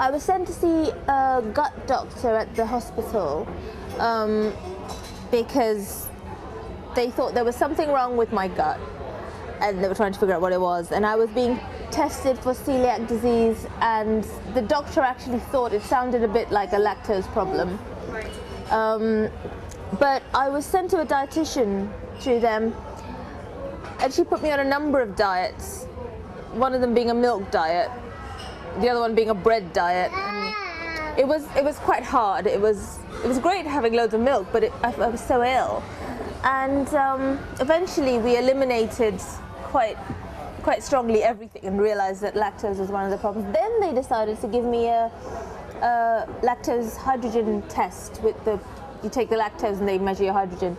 I was sent to see a gut doctor at the hospital because they thought there was something wrong with my gut and they were trying to figure out what it was. And I was being tested for celiac disease, and the doctor actually thought it sounded a bit like a lactose problem. But I was sent to a dietitian through them, and she put me on a number of diets, one of them being a milk diet, the other one being a bread diet. And it was quite hard. It was great having loads of milk, but I was so ill. And eventually we eliminated quite strongly everything and realized that lactose was one of the problems. Then they decided to give me a lactose hydrogen test. You take the lactose and they measure your hydrogen.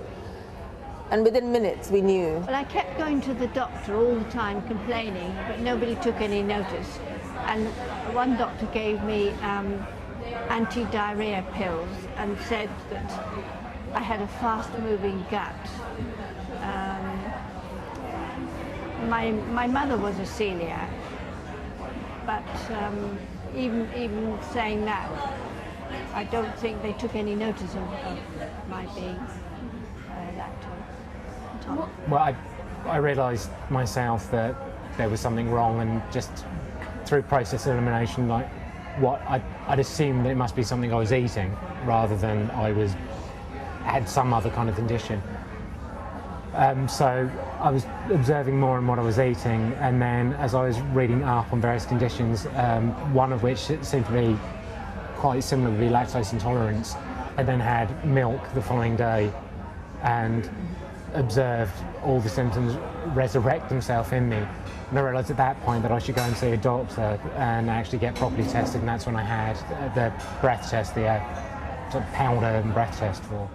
And within minutes we knew. Well, I kept going to the doctor all the time complaining, but nobody took any notice. And one doctor gave me anti-diarrhea pills and said that I had a fast-moving gut. My mother was a celiac, but even saying that, I don't think they took any notice of my being lactose intolerant. Well, I realised myself that there was something wrong, and just through process elimination, like I'd assumed that it must be something I was eating rather than I had some other kind of condition. So I was observing more on what I was eating, and then as I was reading up on various conditions, one of which seemed to be quite similar to lactose intolerance, I then had milk the following day and observed all the symptoms resurrect themselves in me. And I realised at that point that I should go and see a doctor and actually get properly tested, and that's when I had the breath test, the sort of powder and breath test for.